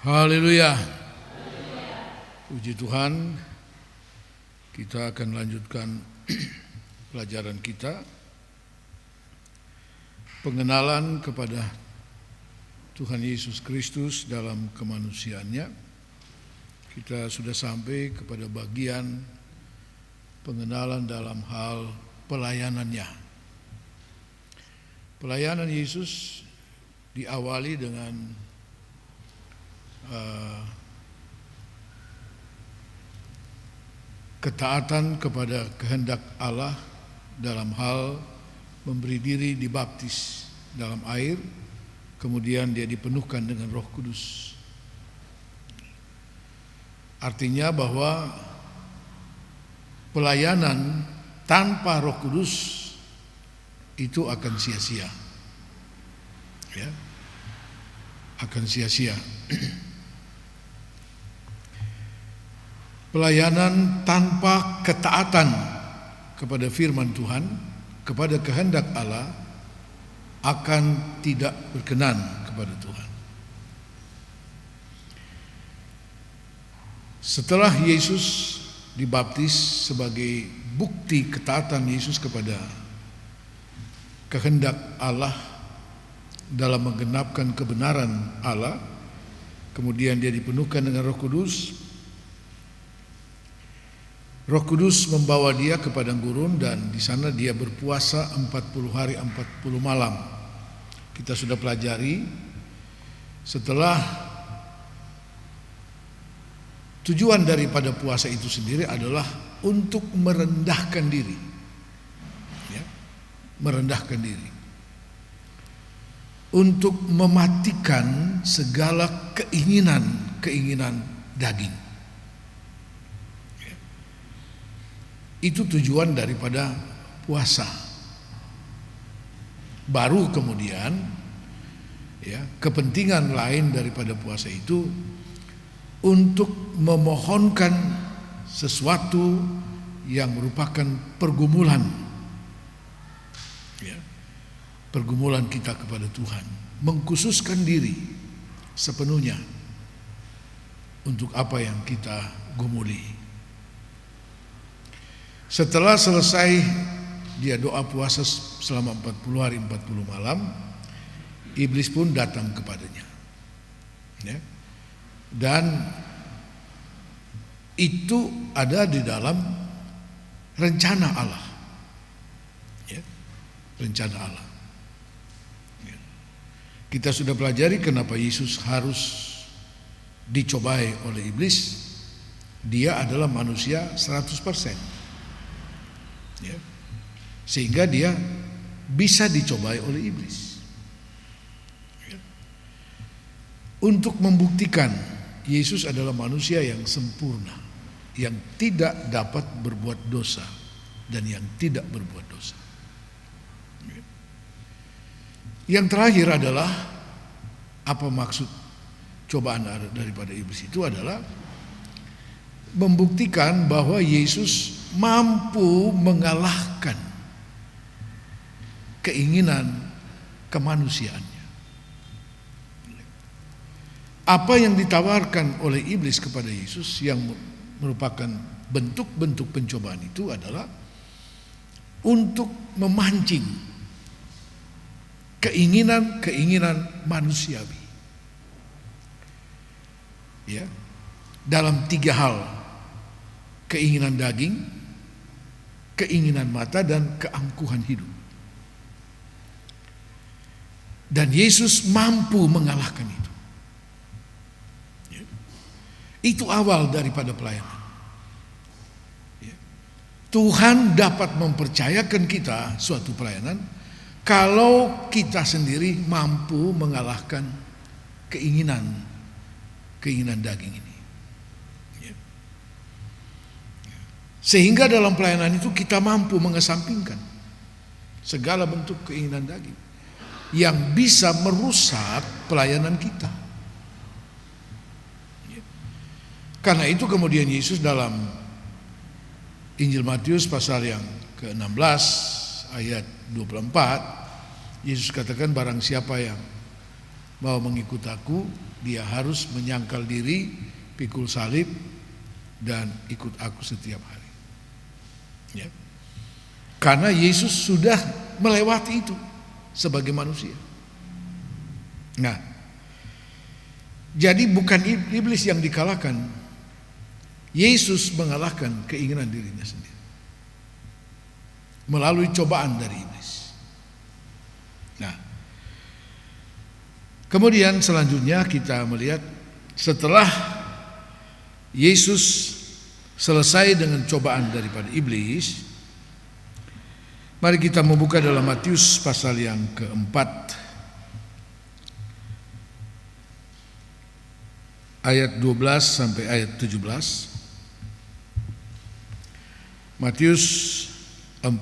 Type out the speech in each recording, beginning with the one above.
Haleluya. Puji Tuhan. Kita akan lanjutkan pelajaran kita, pengenalan kepada Tuhan Yesus Kristus dalam kemanusiaannya. Kita sudah sampai kepada bagian pengenalan dalam hal pelayanannya. Pelayanan Yesus diawali dengan ketaatan kepada kehendak Allah dalam hal memberi diri dibaptis dalam air, kemudian dia dipenuhkan dengan Roh Kudus. Artinya bahwa pelayanan tanpa Roh Kudus itu akan sia-sia, ya, akan sia-sia. Pelayanan tanpa ketaatan kepada firman Tuhan, kepada kehendak Allah, akan tidak berkenan kepada Tuhan. Setelah Yesus dibaptis sebagai bukti ketaatan Yesus kepada kehendak Allah dalam menggenapkan kebenaran Allah, kemudian dia dipenuhkan dengan Roh Kudus. Roh Kudus membawa dia ke padang gurun dan di sana dia berpuasa 40 hari 40 malam. Kita sudah pelajari setelah tujuan daripada puasa itu sendiri adalah untuk merendahkan diri, ya, merendahkan diri, untuk mematikan segala keinginan daging. Itu tujuan daripada puasa. Baru kemudian, ya, kepentingan lain daripada puasa itu untuk memohonkan sesuatu yang merupakan pergumulan, ya, pergumulan kita kepada Tuhan, mengkhususkan diri sepenuhnya untuk apa yang kita gumuli. Setelah selesai dia doa puasa selama 40 hari 40 malam, iblis pun datang kepadanya, ya. Dan itu ada di dalam rencana Allah, ya, rencana Allah, ya. Kita sudah pelajari kenapa Yesus harus dicobai oleh iblis. Dia adalah manusia 100%. Ya, sehingga dia bisa dicobai oleh iblis, ya, untuk membuktikan Yesus adalah manusia yang sempurna, yang tidak dapat berbuat dosa dan yang tidak berbuat dosa, ya. Yang terakhir adalah apa maksud cobaan daripada iblis itu adalah membuktikan bahwa Yesus mampu mengalahkan keinginan kemanusiaannya. Apa yang ditawarkan oleh iblis kepada Yesus yang merupakan bentuk-bentuk pencobaan itu adalah untuk memancing keinginan manusiawi, ya, dalam 3 hal: keinginan daging, keinginan mata, dan keangkuhan hidup. Dan Yesus mampu mengalahkan itu. Ya. Itu awal daripada pelayanan. Ya. Tuhan dapat mempercayakan kita suatu pelayanan kalau kita sendiri mampu mengalahkan keinginan daging ini. Sehingga dalam pelayanan itu kita mampu mengesampingkan segala bentuk keinginan daging yang bisa merusak pelayanan kita. Karena itu kemudian Yesus dalam Injil Matius pasal yang ke-16 ayat 24, Yesus katakan, barang siapa yang mau mengikut aku, dia harus menyangkal diri, pikul salib, dan ikut aku setiap hari. Ya. Karena Yesus sudah melewati itu sebagai manusia. Nah, jadi bukan iblis yang dikalahkan, Yesus mengalahkan keinginan dirinya sendiri melalui cobaan dari iblis. Nah, kemudian selanjutnya kita melihat setelah Yesus selesai dengan cobaan daripada iblis, mari kita membuka dalam Matius pasal yang keempat, ayat 12 sampai ayat 17. Matius 4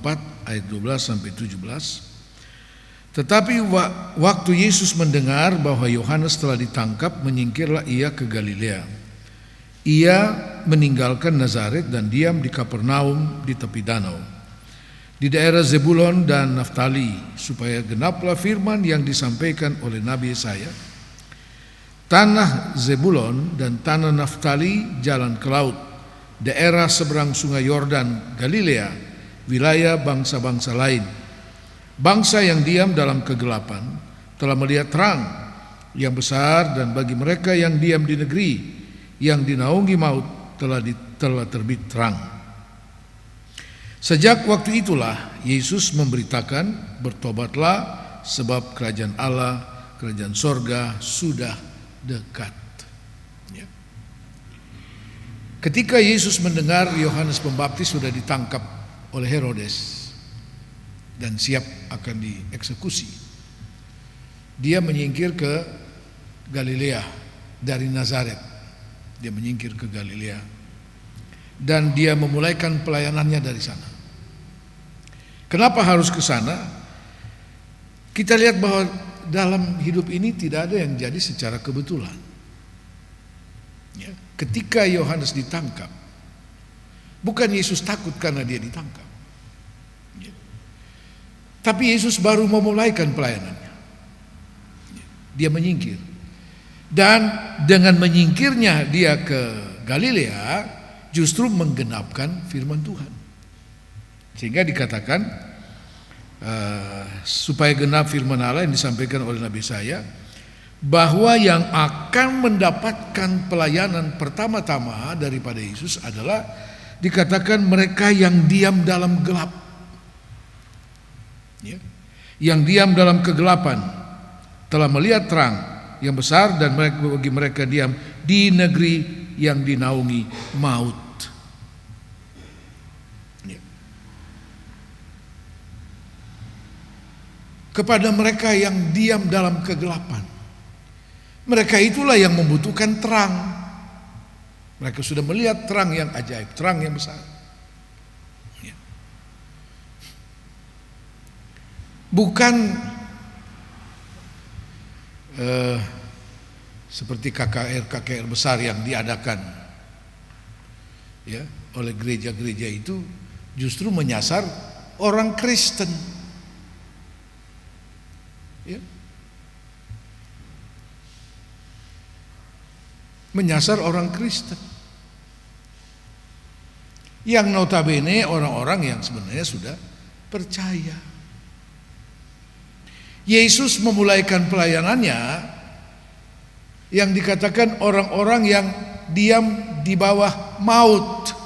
ayat 12 sampai 17. Tetapi waktu Yesus mendengar bahwa Yohanes telah ditangkap, menyingkirlah ia ke Galilea. Ia meninggalkan Nazaret dan diam di Kapernaum di tepi danau, di daerah Zebulon dan Naftali, supaya genaplah firman yang disampaikan oleh Nabi Yesaya. Tanah Zebulon dan tanah Naftali jalan ke laut, daerah seberang sungai Yordan, Galilea, wilayah bangsa-bangsa lain. Bangsa yang diam dalam kegelapan telah melihat terang yang besar, dan bagi mereka yang diam di negeri yang dinaungi maut telah terbit terang. Sejak waktu itulah Yesus memberitakan, bertobatlah sebab kerajaan Allah, kerajaan sorga sudah dekat. Ya. Ketika Yesus mendengar Yohanes Pembaptis sudah ditangkap oleh Herodes dan siap akan dieksekusi, dia menyingkir ke Galilea dari Nazaret. Dia menyingkir ke Galilea dan dia memulaikan pelayanannya dari sana. Kenapa harus ke sana? Kita lihat bahwa dalam hidup ini tidak ada yang jadi secara kebetulan. Ya. Ketika Yohanes ditangkap, bukan Yesus takut karena dia ditangkap, ya. Tapi Yesus baru memulaikan pelayanannya. Ya. Dia menyingkir, dan dengan menyingkirnya dia ke Galilea justru menggenapkan firman Tuhan, sehingga dikatakan supaya genap firman Allah yang disampaikan oleh Nabi Yesaya, bahwa yang akan mendapatkan pelayanan pertama-tama daripada Yesus adalah dikatakan mereka yang diam dalam gelap, ya. Yang diam dalam kegelapan telah melihat terang yang besar, dan bagi mereka diam di negeri yang dinaungi maut. Kepada mereka yang diam dalam kegelapan, mereka itulah yang membutuhkan terang. Mereka sudah melihat terang yang ajaib, terang yang besar. Ya. Bukan seperti KKR besar yang diadakan, ya, oleh gereja-gereja itu justru menyasar orang Kristen. Ya. Menyasar orang Kristen yang notabene orang-orang yang sebenarnya sudah percaya. Yesus memulaikan pelayanannya yang dikatakan orang-orang yang diam di bawah maut,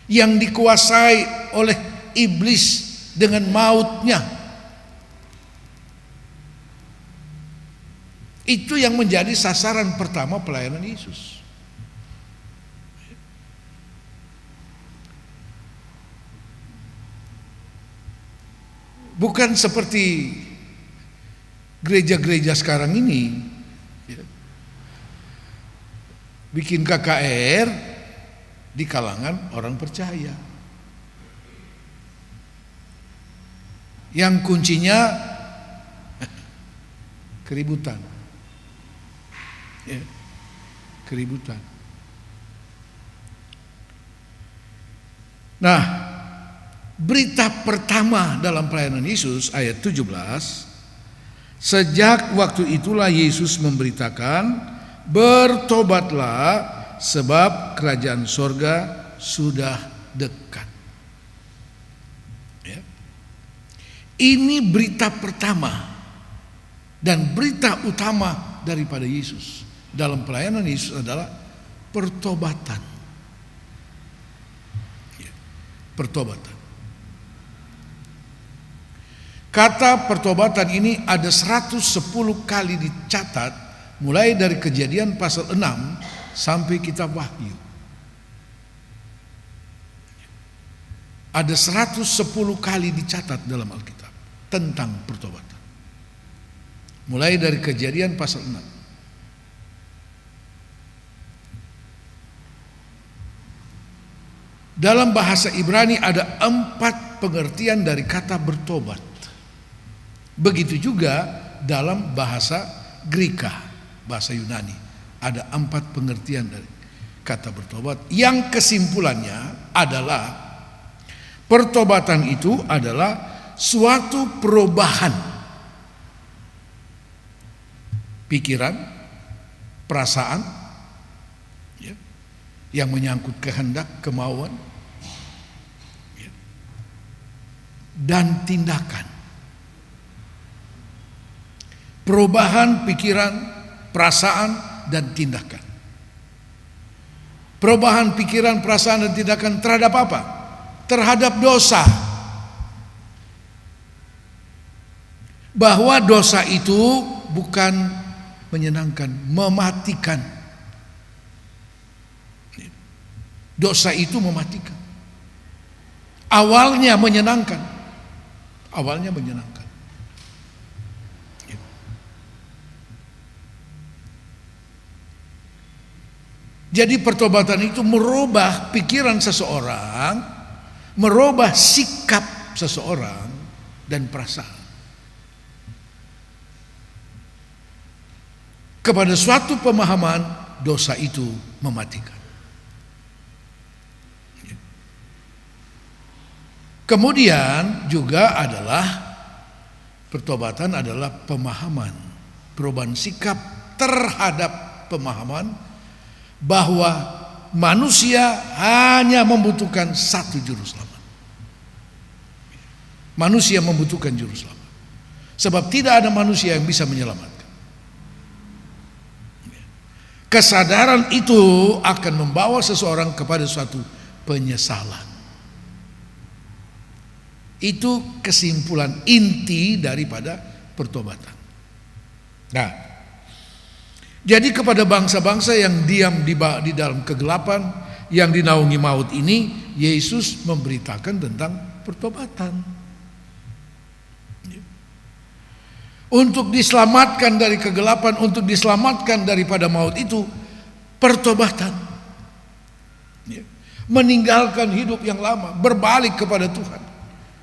yang dikuasai oleh iblis dengan mautnya. Itu yang menjadi sasaran pertama pelayanan Yesus. Bukan seperti gereja-gereja sekarang ini, ya, bikin KKR di kalangan orang percaya, yang kuncinya keributan, ya, keributan. Nah, berita pertama dalam pelayanan Yesus ayat 17 Sejak waktu itulah Yesus memberitakan, bertobatlah sebab kerajaan sorga sudah dekat. Ya. Ini berita pertama dan berita utama daripada Yesus. Dalam pelayanan Yesus adalah pertobatan. Ya. Pertobatan. Kata pertobatan ini ada 110 kali dicatat, mulai dari Kejadian pasal 6 sampai kitab Wahyu. Ada 110 kali dicatat dalam Alkitab tentang pertobatan. Mulai dari Kejadian pasal 6. Dalam bahasa Ibrani ada 4 pengertian dari kata bertobat. Begitu juga dalam bahasa Greka, bahasa Yunani, ada 4 pengertian dari kata bertobat, yang kesimpulannya adalah pertobatan itu adalah suatu perubahan pikiran, perasaan, ya, yang menyangkut kehendak, kemauan, ya, dan tindakan. Perubahan pikiran, perasaan, dan tindakan. Perubahan pikiran, perasaan, dan tindakan terhadap apa? Terhadap dosa. Bahwa dosa itu bukan menyenangkan, mematikan. Dosa itu mematikan. Awalnya menyenangkan. Awalnya menyenangkan. Jadi pertobatan itu merubah pikiran seseorang, merubah sikap seseorang dan perasaan kepada suatu pemahaman dosa itu mematikan. Kemudian juga adalah pertobatan adalah pemahaman, perubahan sikap terhadap pemahaman bahwa manusia hanya membutuhkan satu juru selamat. Manusia membutuhkan juru selamat. Sebab tidak ada manusia yang bisa menyelamatkan. Kesadaran itu akan membawa seseorang kepada suatu penyesalan. Itu kesimpulan inti daripada pertobatan. Nah, jadi kepada bangsa-bangsa yang diam di dalam kegelapan, yang dinaungi maut ini, Yesus memberitakan tentang pertobatan. Untuk diselamatkan dari kegelapan, untuk diselamatkan daripada maut itu, pertobatan. Meninggalkan hidup yang lama, berbalik kepada Tuhan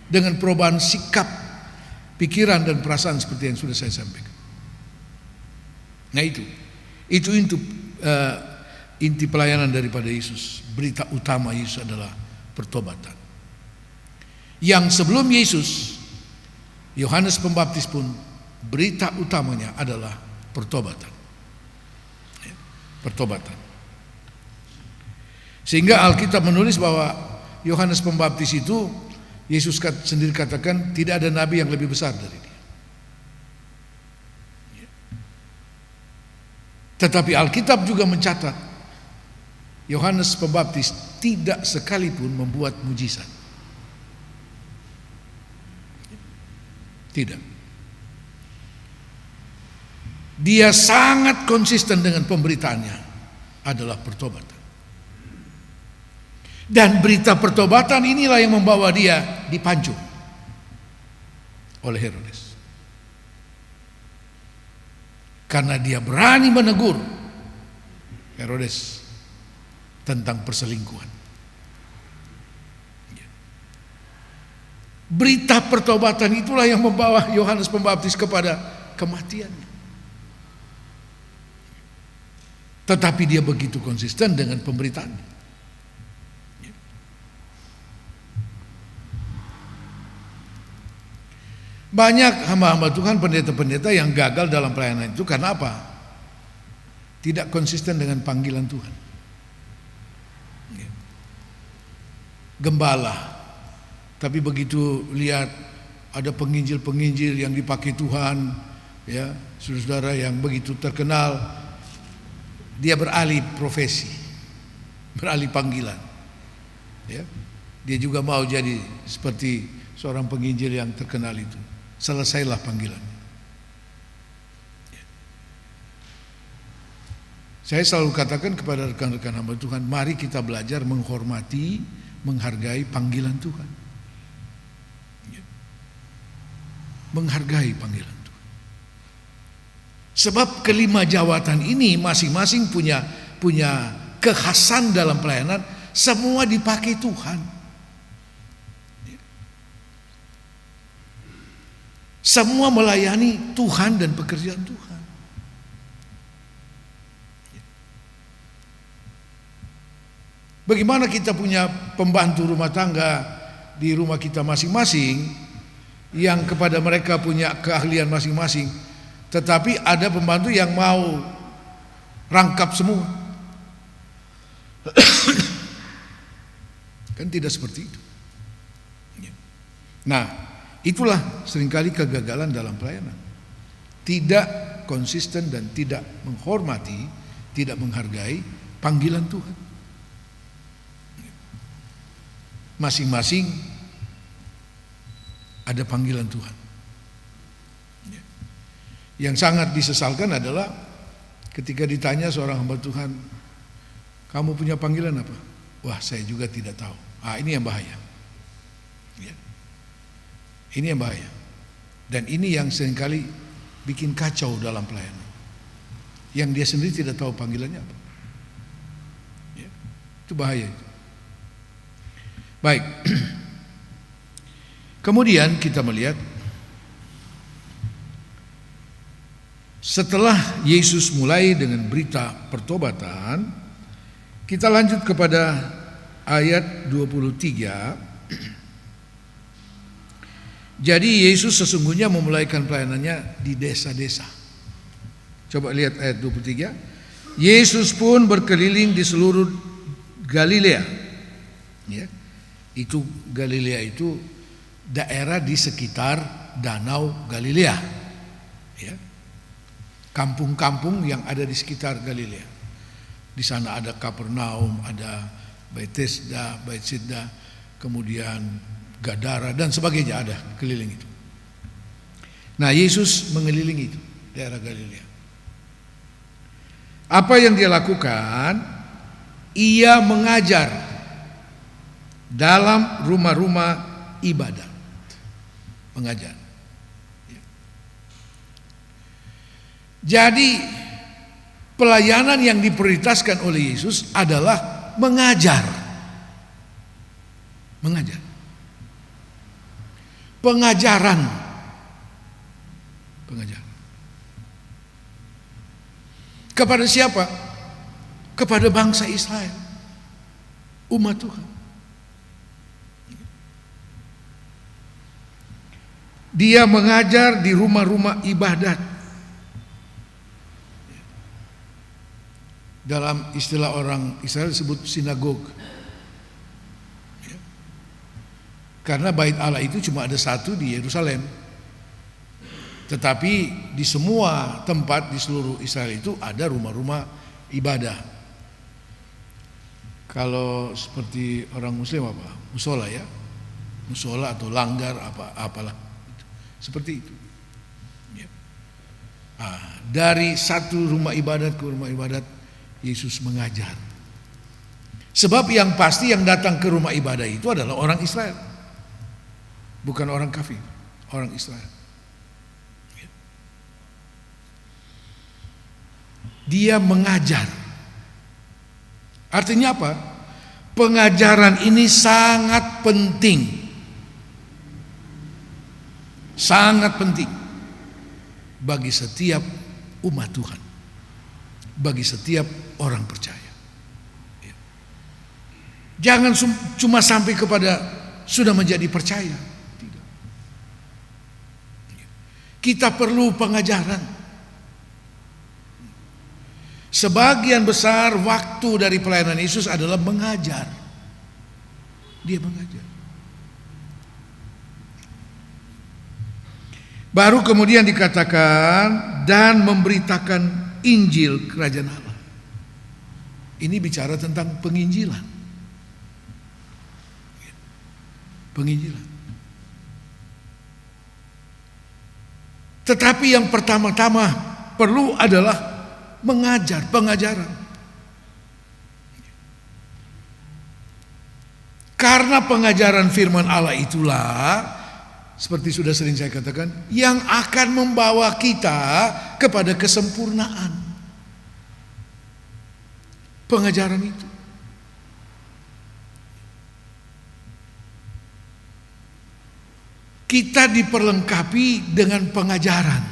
dengan perubahan sikap, pikiran dan perasaan seperti yang sudah saya sampaikan. Nah itu inti pelayanan daripada Yesus. Berita utama Yesus adalah pertobatan. Yang sebelum Yesus, Yohanes Pembaptis pun berita utamanya adalah pertobatan. Pertobatan. Sehingga Alkitab menulis bahwa Yohanes Pembaptis itu, Yesus sendiri katakan tidak ada nabi yang lebih besar dari dia. Tetapi Alkitab juga mencatat Yohanes Pembaptis tidak sekalipun membuat mujizat. Tidak. Dia sangat konsisten dengan pemberitaannya adalah pertobatan. Dan berita pertobatan inilah yang membawa dia dipancung oleh Herodes. Karena dia berani menegur Herodes tentang perselingkuhan. Berita pertobatan itulah yang membawa Yohanes Pembaptis kepada kematiannya. Tetapi dia begitu konsisten dengan pemberitaannya. Banyak hamba-hamba Tuhan, pendeta-pendeta yang gagal dalam pelayanan itu karena apa? Tidak konsisten dengan panggilan Tuhan. Gembala, tapi begitu lihat ada penginjil-penginjil yang dipakai Tuhan, ya, saudara-saudara yang begitu terkenal, dia beralih profesi, beralih panggilan, ya. Dia juga mau jadi seperti seorang penginjil yang terkenal itu. Selesailah panggilannya. Saya selalu katakan kepada rekan-rekan hamba Tuhan, mari kita belajar menghormati, menghargai panggilan Tuhan. Menghargai panggilan Tuhan. Sebab kelima jawatan ini masing-masing punya kekhasan dalam pelayanan, semua dipakai Tuhan. Semua melayani Tuhan dan pekerjaan Tuhan. Bagaimana kita punya pembantu rumah tangga di rumah kita masing-masing, yang kepada mereka punya keahlian masing-masing, tetapi ada pembantu yang mau rangkap semua. Kan tidak seperti itu. Nah, itulah seringkali kegagalan dalam pelayanan. Tidak konsisten dan tidak menghormati, tidak menghargai panggilan Tuhan. Masing-masing ada panggilan Tuhan. Yang sangat disesalkan adalah ketika ditanya seorang hamba Tuhan, kamu punya panggilan apa? Wah, saya juga tidak tahu. Ini yang bahaya. Ini yang bahaya. Dan ini yang seringkali bikin kacau dalam pelayanan. Yang dia sendiri tidak tahu panggilannya apa. Itu bahaya. Baik. Kemudian kita melihat setelah Yesus mulai dengan berita pertobatan, kita lanjut kepada ayat 23. Jadi Yesus sesungguhnya memulaikan pelayanannya di desa-desa. Coba lihat ayat 23. Yesus pun berkeliling di seluruh Galilea. Ya. Itu Galilea itu daerah di sekitar Danau Galilea. Ya. Kampung-kampung yang ada di sekitar Galilea. Di sana ada Kapernaum, ada Bethesda, Bethsaida, kemudian Gadara dan sebagainya, ada keliling itu. Nah, Yesus mengelilingi itu, daerah Galilea. Apa yang dia lakukan? Ia mengajar dalam rumah-rumah ibadat. Mengajar. Jadi pelayanan yang diprioritaskan oleh Yesus adalah mengajar. Mengajar. Pengajaran. Kepada siapa? Kepada bangsa Israel, umat Tuhan. Dia mengajar di rumah-rumah ibadat. Dalam istilah orang Israel disebut sinagog. Karena bait Allah itu cuma ada satu di Yerusalem. Tetapi di semua tempat di seluruh Israel itu ada rumah-rumah ibadah. Kalau seperti orang Muslim apa? Musola ya, musola atau langgar apalah, seperti itu. Dari satu rumah ibadat ke rumah ibadat Yesus mengajar. Sebab yang pasti yang datang ke rumah ibadah itu adalah orang Israel, bukan orang kafir, orang Israel. Dia mengajar. Artinya apa? Pengajaran ini sangat penting. Sangat penting bagi setiap umat Tuhan, bagi setiap orang percaya. Jangan cuma sampai kepada sudah menjadi percaya. Tidak. Kita perlu pengajaran. Sebagian besar waktu dari pelayanan Yesus adalah mengajar. Dia mengajar. Baru kemudian dikatakan dan memberitakan Injil Kerajaan Allah. Ini bicara tentang penginjilan. Penginjilan. Tetapi yang pertama-tama perlu adalah mengajar, pengajaran. Karena pengajaran firman Allah itulah, seperti sudah sering saya katakan, yang akan membawa kita kepada kesempurnaan. Pengajaran itu. Kita diperlengkapi dengan pengajaran.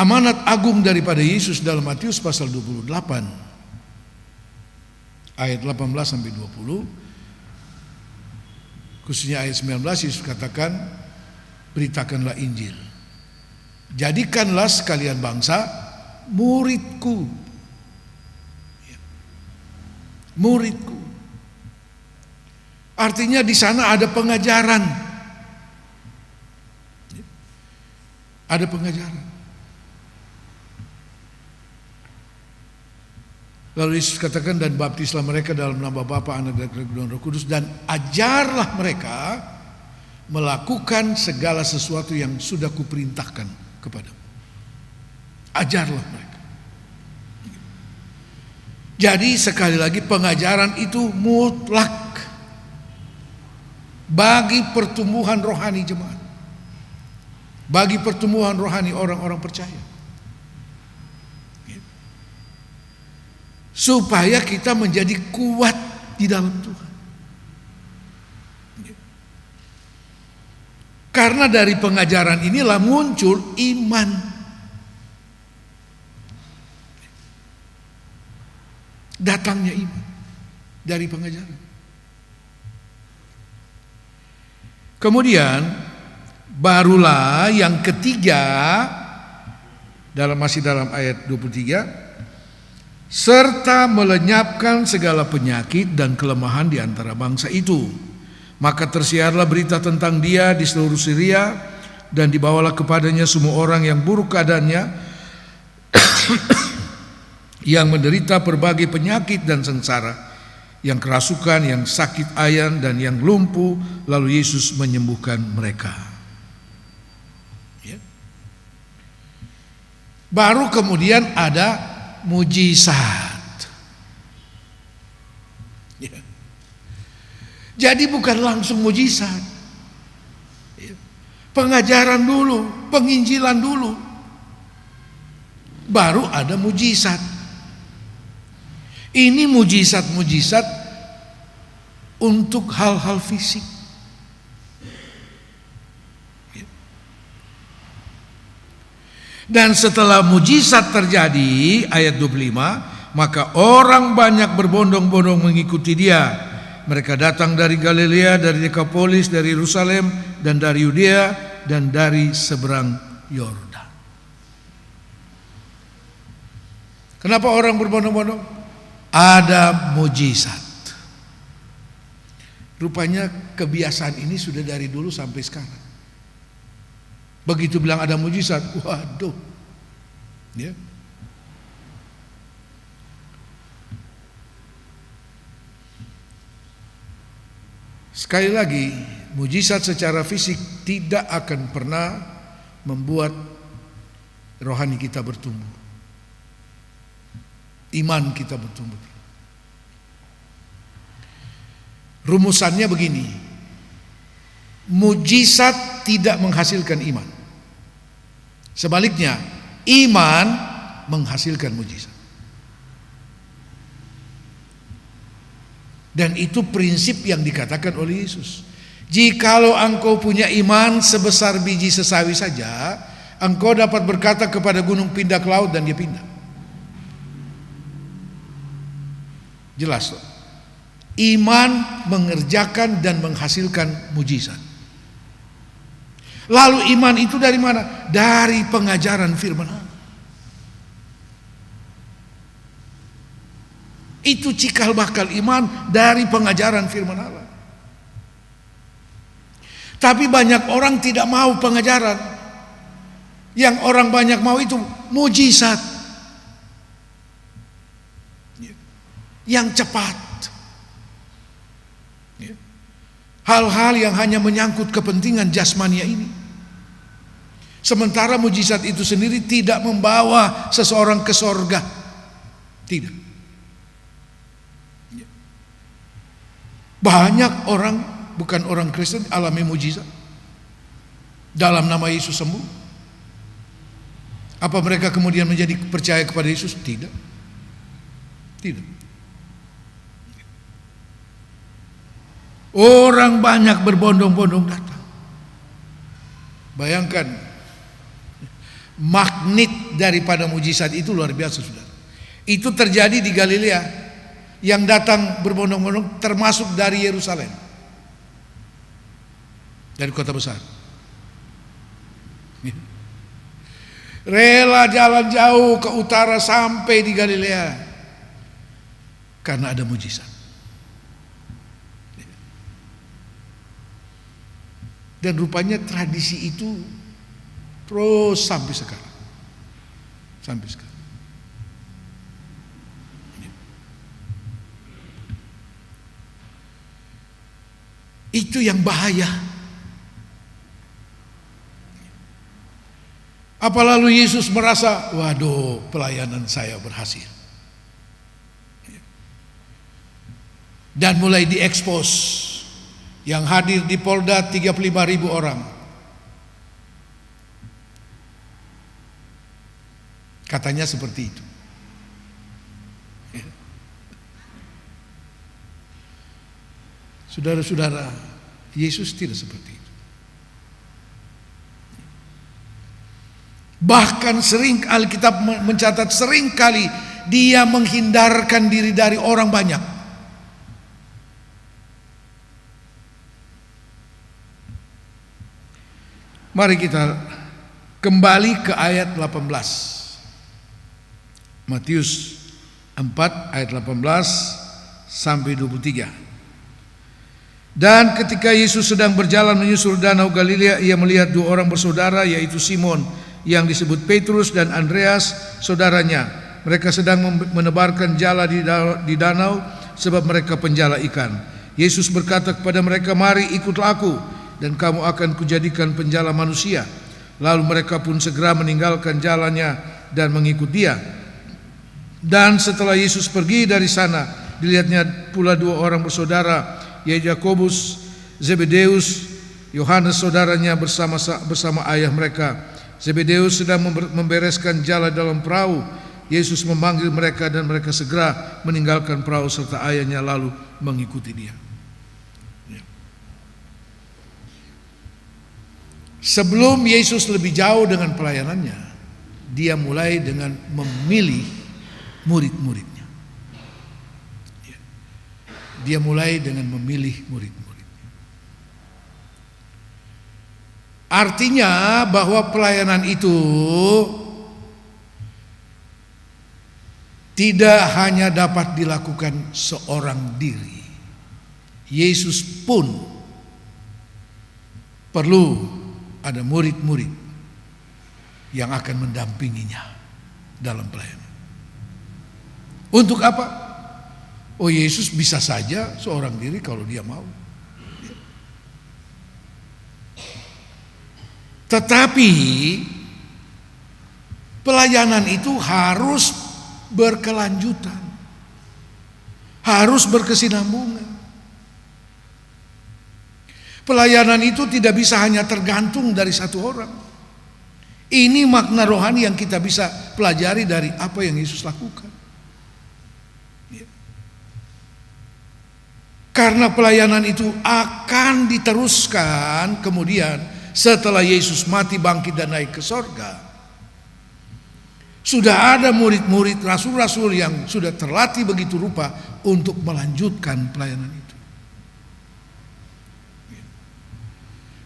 Amanat agung daripada Yesus dalam Matius pasal 28 ayat 18 sampai 20, khususnya ayat 19, Yesus katakan, beritakanlah Injil. Jadikanlah sekalian bangsa muridku. Muridku. Artinya di sana ada pengajaran. Ada pengajaran. Lalu Yesus katakan, dan baptislah mereka dalam nama Bapa, Anak dan Roh Kudus, dan ajarlah mereka melakukan segala sesuatu yang sudah kuperintahkan kepadamu. Ajarlah mereka. Jadi sekali lagi pengajaran itu mutlak bagi pertumbuhan rohani jemaat, bagi pertumbuhan rohani orang-orang percaya, supaya kita menjadi kuat di dalam Tuhan. Karena dari pengajaran inilah muncul iman. Datangnya iman dari pengajaran. Kemudian barulah yang ketiga, masih dalam ayat 23, serta melenyapkan segala penyakit dan kelemahan di antara bangsa itu. Maka tersiarlah berita tentang dia di seluruh Syria, dan dibawalah kepadanya semua orang yang buruk keadaannya, yang menderita berbagai penyakit dan sengsara, yang kerasukan, yang sakit ayan, dan yang lumpuh, lalu Yesus menyembuhkan mereka. Ya. Baru kemudian ada mujizat. Ya. Jadi bukan langsung mujizat. Ya. Pengajaran dulu, penginjilan dulu, baru ada mujizat. Ini mujizat-mujizat untuk hal-hal fisik. Dan setelah mujizat terjadi, ayat 25, maka orang banyak berbondong-bondong mengikuti dia. Mereka datang dari Galilea, dari Dekapolis, dari Yerusalem, dan dari Yudea, dan dari seberang Yordan. Kenapa orang berbondong-bondong? Ada mujizat. Rupanya kebiasaan ini sudah dari dulu sampai sekarang. Begitu bilang ada mujizat, waduh. Ya. Sekali lagi, mujizat secara fisik tidak akan pernah membuat rohani kita bertumbuh. Iman kita bertumbuh. Rumusannya begini, mujizat tidak menghasilkan iman. Sebaliknya, iman menghasilkan mujizat. Dan itu prinsip yang dikatakan oleh Yesus. Jikalau engkau punya iman sebesar biji sesawi saja, engkau dapat berkata kepada gunung pindah ke laut dan dia pindah. Jelas loh. Iman mengerjakan dan menghasilkan mujizat. Lalu iman itu dari mana? Dari pengajaran firman Allah. Itu cikal bakal iman dari pengajaran firman Allah. Tapi banyak orang tidak mau pengajaran. Yang orang banyak mau itu mujizat yang cepat, hal-hal yang hanya menyangkut kepentingan jasmania ini. Sementara mujizat itu sendiri tidak membawa seseorang ke sorga. Tidak. Banyak orang bukan orang Kristen alami mujizat dalam nama Yesus sembuh. Apa mereka kemudian menjadi percaya kepada Yesus? Tidak. Tidak. Orang banyak berbondong-bondong datang. Bayangkan magnet daripada mujizat itu luar biasa, saudara. Itu terjadi di Galilea. Yang datang berbondong-bondong termasuk dari Yerusalem, dari kota besar. Rela jalan jauh ke utara sampai di Galilea karena ada mujizat. Dan rupanya tradisi itu terus sampai sekarang. Sampai sekarang. Itu yang bahaya. Apa lalu Yesus merasa, waduh, pelayanan saya berhasil, dan mulai diekspos. Yang hadir di Polda 35.000 orang. Katanya seperti itu. Saudara-saudara, Yesus tidak seperti itu. Bahkan sering Alkitab mencatat sering kali dia menghindarkan diri dari orang banyak. Mari kita kembali ke ayat 18. Matius 4 ayat 18 sampai 23. Dan ketika Yesus sedang berjalan menyusur danau Galilea, ia melihat dua orang bersaudara, yaitu Simon yang disebut Petrus dan Andreas saudaranya. Mereka sedang menebarkan jala di danau sebab mereka penjala ikan. Yesus berkata kepada mereka, "Mari ikutlah aku, dan kamu akan kujadikan penjala manusia." Lalu mereka pun segera meninggalkan jalannya dan mengikut dia. Dan setelah Yesus pergi dari sana, dilihatnya pula dua orang bersaudara, yaitu Yakobus, Zebedeus, Yohanes saudaranya bersama ayah mereka. Zebedeus sedang membereskan jala dalam perahu. Yesus memanggil mereka dan mereka segera meninggalkan perahu serta ayahnya lalu mengikuti dia. Sebelum Yesus lebih jauh dengan pelayanannya, dia mulai dengan memilih murid-muridnya. Dia mulai dengan memilih murid-muridnya. Artinya bahwa pelayanan itu tidak hanya dapat dilakukan seorang diri. Yesus pun perlu ada murid-murid yang akan mendampinginya dalam pelayanan. Untuk apa? Oh, Yesus bisa saja seorang diri kalau dia mau. Tetapi pelayanan itu harus berkelanjutan, harus berkesinambungan. Pelayanan itu tidak bisa hanya tergantung dari satu orang. Ini makna rohani yang kita bisa pelajari dari apa yang Yesus lakukan. Karena pelayanan itu akan diteruskan kemudian setelah Yesus mati, bangkit dan naik ke sorga. Sudah ada murid-murid, rasul-rasul yang sudah terlatih begitu rupa untuk melanjutkan pelayanan itu.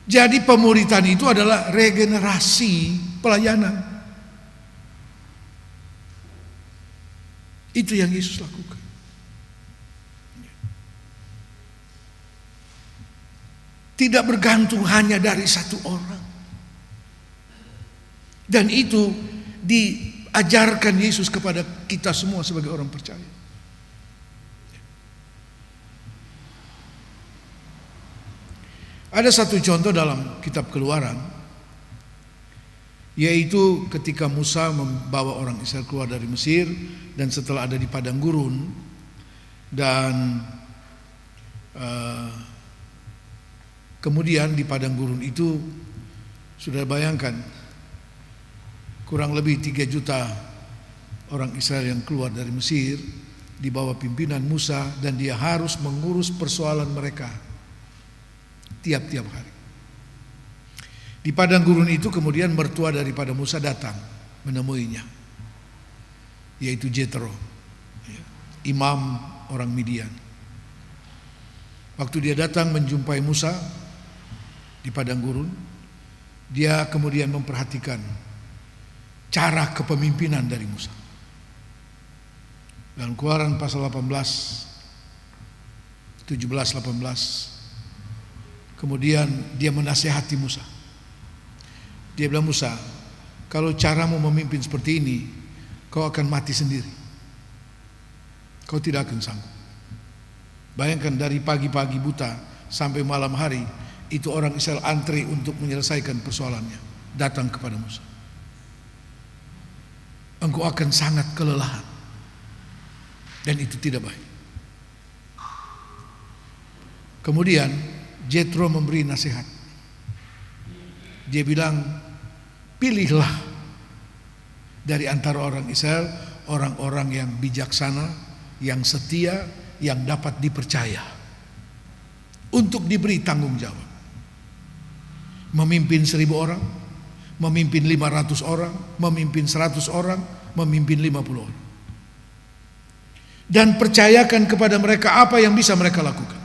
Jadi pemuritan itu adalah regenerasi pelayanan. Itu yang Yesus lakukan. Tidak bergantung hanya dari satu orang. Dan itu diajarkan Yesus kepada kita semua sebagai orang percaya. Ada satu contoh dalam kitab Keluaran, yaitu ketika Musa membawa orang Israel keluar dari Mesir, dan setelah ada di padang gurun, dan kemudian di padang gurun itu, sudah bayangkan, kurang lebih 3 juta orang Israel yang keluar dari Mesir di bawah pimpinan Musa, dan dia harus mengurus persoalan mereka tiap-tiap hari. Di padang gurun itu kemudian mertua daripada Musa datang menemuinya, yaitu Jethro, imam orang Midian. Waktu dia datang menjumpai Musa di padang gurun, dia kemudian memperhatikan cara kepemimpinan dari Musa. Dalam Keluaran pasal 18, 17-18, kemudian dia menasihati Musa. Dia bilang, Musa, kalau caramu memimpin seperti ini, kau akan mati sendiri. Kau tidak akan sanggup. Bayangkan dari pagi-pagi buta sampai malam hari, itu orang Israel antri untuk menyelesaikan persoalannya, datang kepada Musa. Engkau akan sangat kelelahan, dan itu tidak baik. Kemudian Jethro memberi nasihat. Dia bilang, pilihlah dari antara orang Israel orang-orang yang bijaksana, yang setia, yang dapat dipercaya untuk diberi tanggung jawab. Memimpin 1000 orang, memimpin 500 orang, memimpin 100 orang, memimpin 50 orang. Dan percayakan kepada mereka apa yang bisa mereka lakukan.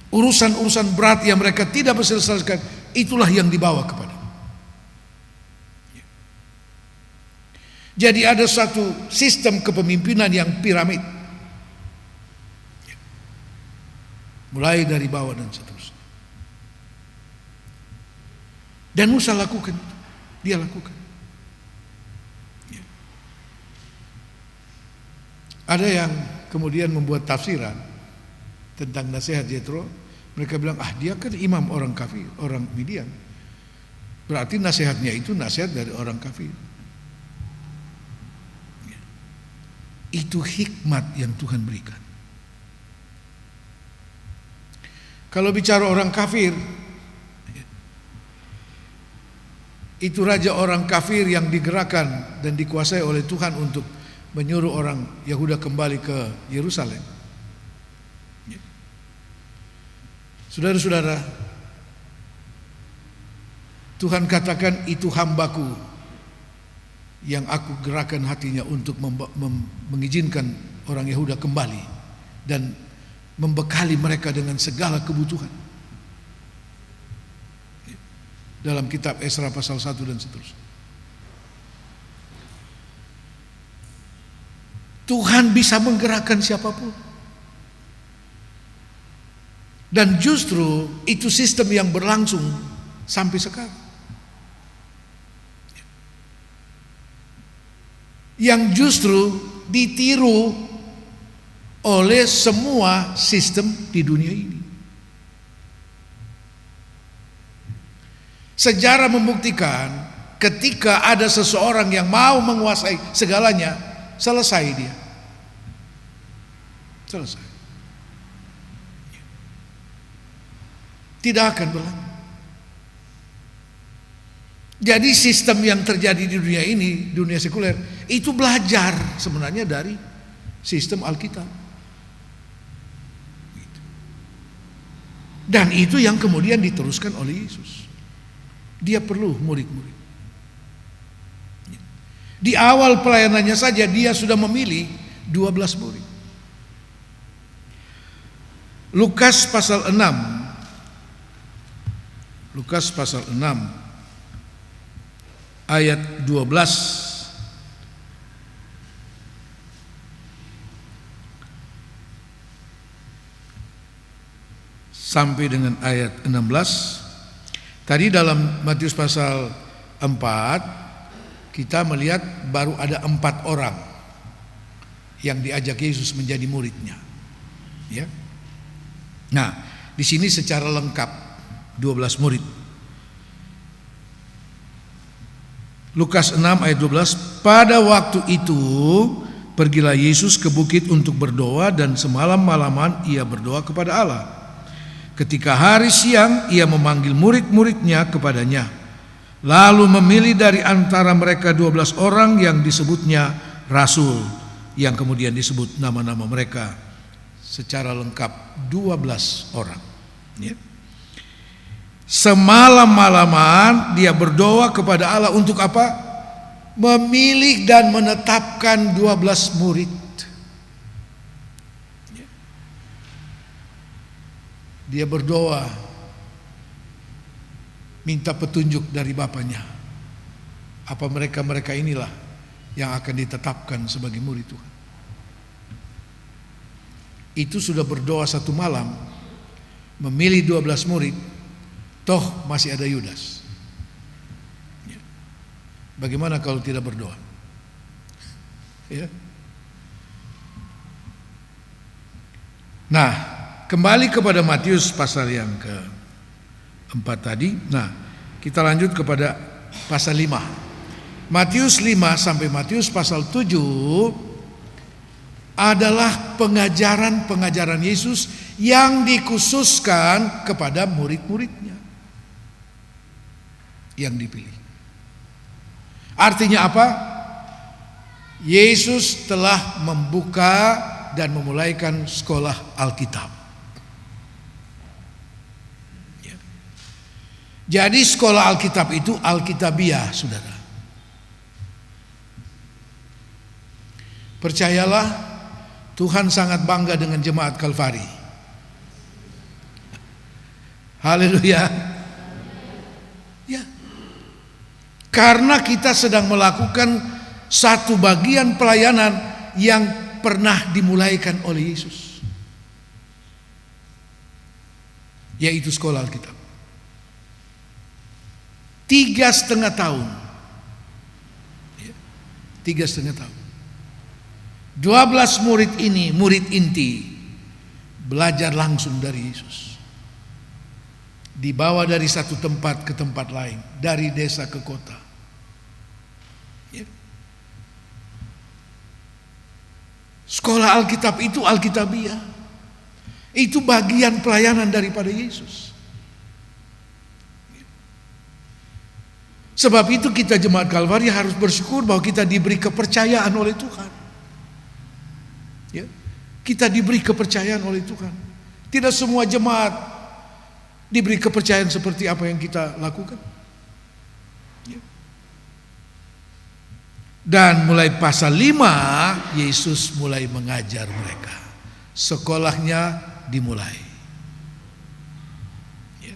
Urusan-urusan berat yang mereka tidak bisa selesaikan, itulah yang dibawa kepada. Jadi ada satu sistem kepemimpinan yang piramid, mulai dari bawah dan seterusnya. Dan Musa lakukan, dia lakukan. Ada yang kemudian membuat tafsiran tentang nasihat Jethro. Mereka bilang, dia kan imam orang kafir, orang Midian, berarti nasihatnya itu nasihat dari orang kafir. Itu hikmat yang Tuhan berikan. Kalau bicara orang kafir, itu raja orang kafir yang digerakkan dan dikuasai oleh Tuhan untuk menyuruh orang Yahuda kembali ke Yerusalem. Saudara-saudara, Tuhan katakan, itu hambaku yang aku gerakan hatinya untuk mengizinkan orang Yahuda kembali dan membekali mereka dengan segala kebutuhan. Dalam kitab Esra pasal 1 dan seterusnya. Tuhan bisa menggerakkan siapapun. Dan justru itu sistem yang berlangsung sampai sekarang. Yang justru ditiru oleh semua sistem di dunia ini. Sejarah membuktikan ketika ada seseorang yang mau menguasai segalanya, selesai dia. Selesai. Tidak akan berlanjut. Jadi sistem yang terjadi di dunia ini, dunia sekuler, itu belajar sebenarnya dari sistem Alkitab. Dan itu yang kemudian diteruskan oleh Yesus. Dia perlu murid-murid. Di awal pelayanannya saja dia sudah memilih 12 murid. Lukas pasal 6 Lukas pasal 6 ayat 12 sampai dengan ayat 16. Tadi dalam Matius pasal 4 kita melihat baru ada 4 orang yang diajak Yesus menjadi muridnya, ya. Nah, di sini secara lengkap 12 murid. Lukas 6 ayat 12, pada waktu itu pergilah Yesus ke bukit untuk berdoa dan semalam-malaman ia berdoa kepada Allah. Ketika hari siang ia memanggil murid-muridnya kepadanya, lalu memilih dari antara mereka 12 orang yang disebutnya rasul, yang kemudian disebut nama-nama mereka secara lengkap 12 orang, ya. Semalam-malaman dia berdoa kepada Allah untuk apa? Memilih dan menetapkan 12 murid. Dia berdoa minta petunjuk dari Bapaknya. Apa mereka inilah yang akan ditetapkan sebagai murid Tuhan. Itu sudah berdoa satu malam, memilih 12 murid, toh masih ada Yudas. Bagaimana kalau tidak berdoa? Ya. Nah, kembali kepada Matius pasal yang ke-4 tadi. Nah, kita lanjut kepada pasal 5. Matius 5 sampai Matius pasal 7 adalah pengajaran-pengajaran Yesus yang dikhususkan kepada murid-muridnya yang dipilih. Artinya apa? Yesus telah membuka dan memulaikan sekolah Alkitab. Ya. Jadi sekolah Alkitab itu Alkitabiah, saudara. Percayalah, Tuhan sangat bangga dengan jemaat Kalvari. Haleluya. Ya. Karena kita sedang melakukan satu bagian pelayanan yang pernah dimulaikan oleh Yesus, yaitu sekolah Alkitab. 3,5 tahun. 3,5 tahun. 12 murid ini, murid inti, belajar langsung dari Yesus. Dibawa dari satu tempat ke tempat lain, dari desa ke kota. Ya. Sekolah Alkitab itu Alkitabiah. Itu bagian pelayanan daripada Yesus. Sebab itu kita jemaat Kalvari harus bersyukur bahwa kita diberi kepercayaan oleh Tuhan. Ya, kita diberi kepercayaan oleh Tuhan. Tidak semua jemaat diberi kepercayaan seperti apa yang kita lakukan. Ya. Dan mulai pasal 5 Yesus mulai mengajar mereka. Sekolahnya dimulai. Ya.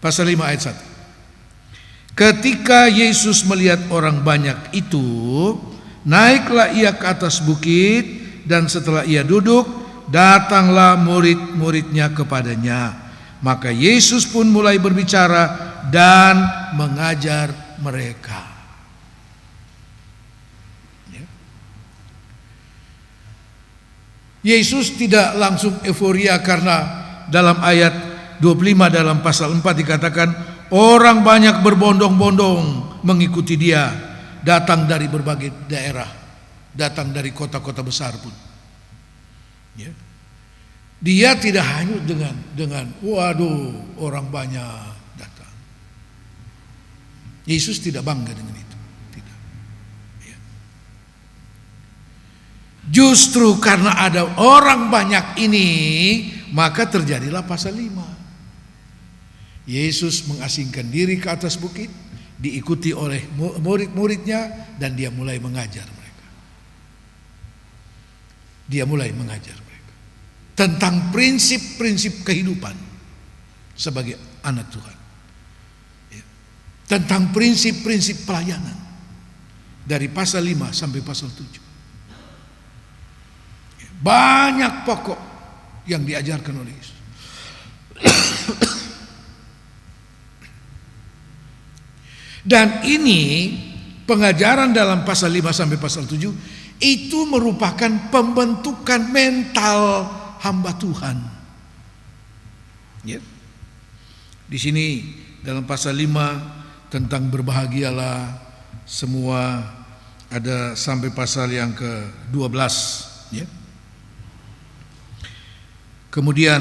Pasal 5 ayat 1. Ketika Yesus melihat orang banyak itu, naiklah ia ke atas bukit. Dan setelah ia duduk, datanglah murid-muridnya kepadanya. Maka Yesus pun mulai berbicara dan mengajar mereka. Ya. Yesus tidak langsung euforia karena dalam ayat 25 dalam pasal 4 dikatakan orang banyak berbondong-bondong mengikuti dia, datang dari berbagai daerah, datang dari kota-kota besar pun. Ya. Dia tidak hanyut dengan waduh orang banyak datang. Yesus tidak bangga dengan itu. Tidak. Ya. Justru karena ada orang banyak ini, maka terjadilah pasal 5. Yesus mengasingkan diri ke atas bukit, diikuti oleh murid-muridnya, dan dia mulai mengajar mereka. Dia mulai mengajar mereka tentang prinsip-prinsip kehidupan sebagai anak Tuhan. tentang prinsip-prinsip pelayanan dari pasal 5 sampai pasal 7. Banyak pokok yang diajarkan oleh Yesus. Dan ini pengajaran dalam pasal 5 sampai pasal 7 itu merupakan pembentukan mental hamba Tuhan. Ya. Di sini dalam pasal 5 tentang berbahagialah semua, ada sampai pasal yang ke-12, ya. Kemudian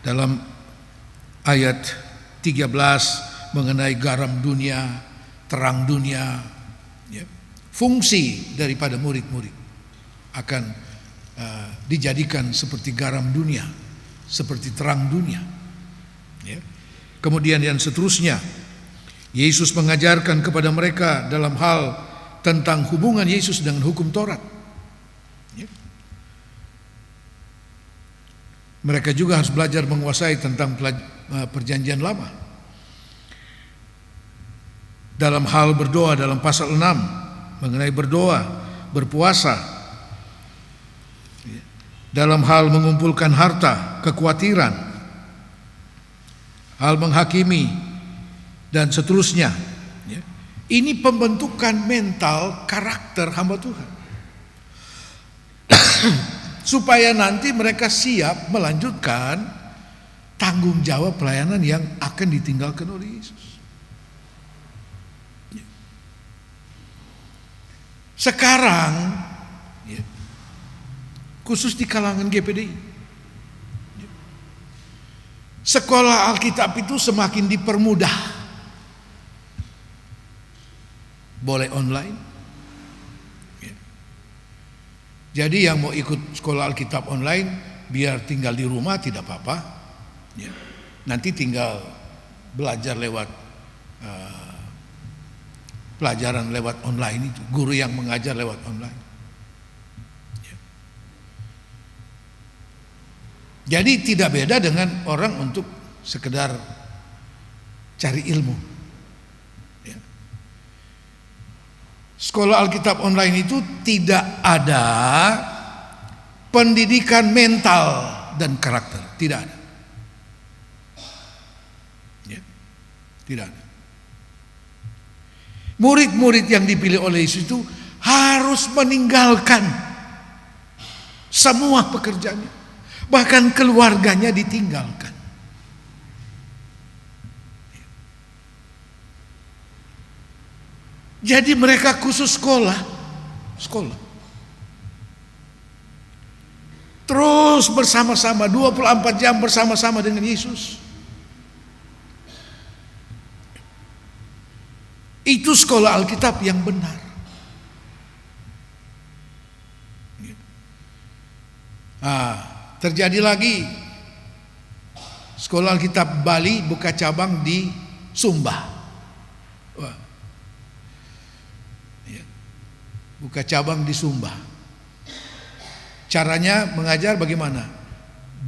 dalam ayat 13 mengenai garam dunia, terang dunia, ya. Fungsi daripada murid-murid akan dijadikan seperti garam dunia, seperti terang dunia, ya. Kemudian yang seterusnya, Yesus mengajarkan kepada mereka dalam hal tentang hubungan Yesus dengan hukum Taurat, ya. Mereka juga harus belajar menguasai tentang perjanjian lama. Dalam hal berdoa dalam pasal 6 mengenai berdoa, berpuasa. Dalam hal mengumpulkan harta, kekhawatiran, hal menghakimi dan seterusnya. Ini pembentukan mental karakter hamba Tuhan. Supaya nanti mereka siap melanjutkan tanggung jawab pelayanan yang akan ditinggalkan oleh Yesus. Sekarang, khusus di kalangan GPDI, sekolah Alkitab itu semakin dipermudah. Boleh online. Jadi yang mau ikut sekolah Alkitab online, biar tinggal di rumah tidak apa-apa, ya. Nanti tinggal belajar lewat pelajaran lewat online itu, guru yang mengajar lewat online, ya. Jadi tidak beda dengan orang untuk sekedar cari ilmu, ya. Sekolah Alkitab online itu tidak ada pendidikan mental dan karakter, tidak ada, ya. Tidak ada. Murid-murid yang dipilih oleh Yesus itu harus meninggalkan semua pekerjaannya, bahkan keluarganya ditinggalkan. Jadi mereka khusus sekolah. Terus bersama-sama 24 jam bersama-sama dengan Yesus. Itu sekolah Alkitab yang benar. Terjadi lagi sekolah Alkitab Bali buka cabang di Sumba. Buka cabang di Sumba. Caranya mengajar bagaimana?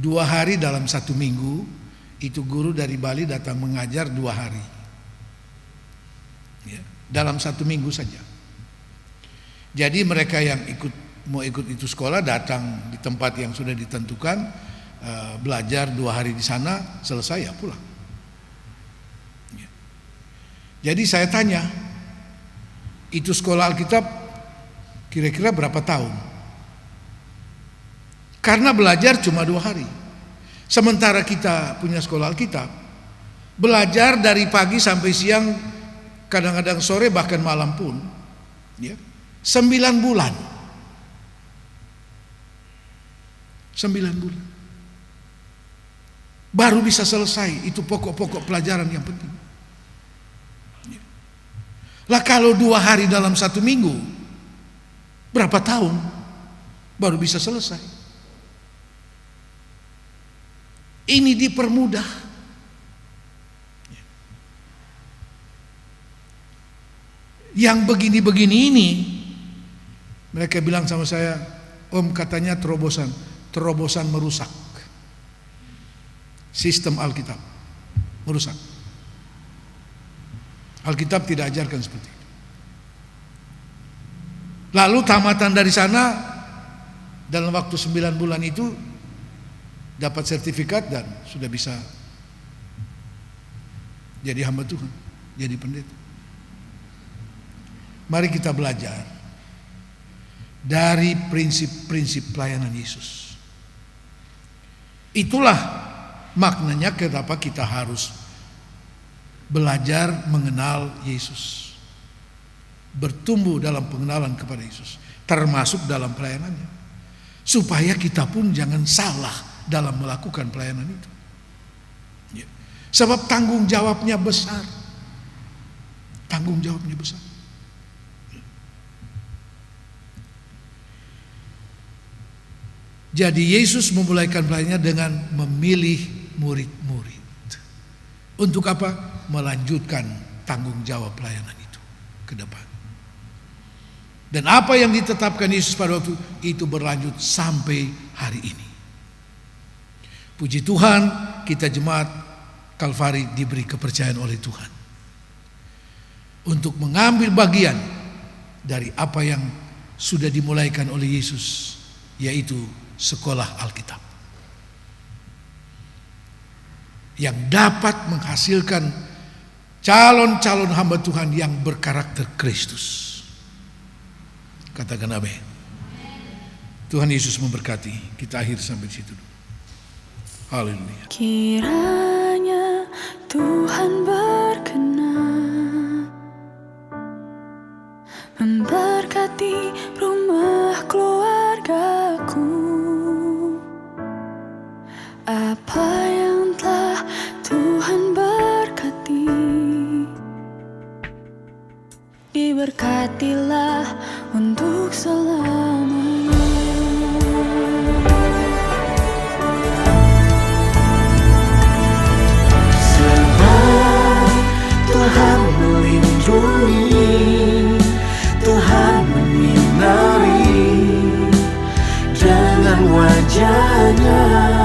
2 hari dalam 1 minggu, itu guru dari Bali datang mengajar 2 hari, ya, dalam 1 minggu saja. Jadi mereka yang mau ikut itu sekolah datang di tempat yang sudah ditentukan, belajar 2 hari di sana, selesai ya pulang, ya. Jadi saya tanya, itu sekolah Alkitab kira-kira berapa tahun? Karena belajar cuma 2 hari. Sementara kita punya sekolah Alkitab, belajar dari pagi sampai siang, kadang-kadang sore bahkan malam pun, ya, 9 bulan. 9 bulan. Baru bisa selesai, itu pokok-pokok pelajaran yang penting. Ya. Lah kalau 2 hari dalam 1 minggu, berapa tahun baru bisa selesai? Ini dipermudah. Yang begini-begini ini, mereka bilang sama saya, Om, katanya terobosan merusak sistem Alkitab, merusak. Alkitab tidak ajarkan seperti itu. Lalu tamatan dari sana dalam waktu 9 bulan itu dapat sertifikat dan sudah bisa jadi hamba Tuhan, jadi pendeta. Mari kita belajar dari prinsip-prinsip pelayanan Yesus. Itulah maknanya kenapa kita harus belajar mengenal Yesus, bertumbuh dalam pengenalan kepada Yesus, termasuk dalam pelayanannya, supaya kita pun jangan salah dalam melakukan pelayanan itu. Ya. Sebab tanggung jawabnya besar. Tanggung jawabnya besar. Jadi Yesus memulaikan pelayanannya dengan memilih murid-murid. Untuk apa? Melanjutkan tanggung jawab pelayanan itu ke depan. Dan apa yang ditetapkan Yesus pada waktu itu berlanjut sampai hari ini. Puji Tuhan, kita jemaat Kalvari diberi kepercayaan oleh Tuhan untuk mengambil bagian dari apa yang sudah dimulaikan oleh Yesus, yaitu sekolah Alkitab yang dapat menghasilkan calon-calon hamba Tuhan yang berkarakter Kristus. Katakan amin. Tuhan Yesus memberkati. Kita akhir sampai di situ dulu. Haleluya. Kiranya Tuhan berkenan memberkati rumah keluargaku. Apa yang telah Tuhan berkati, diberkatilah untuk selamanya. Sebab Tuhan melindungi, Tuhan menyinari dengan wajah-Nya.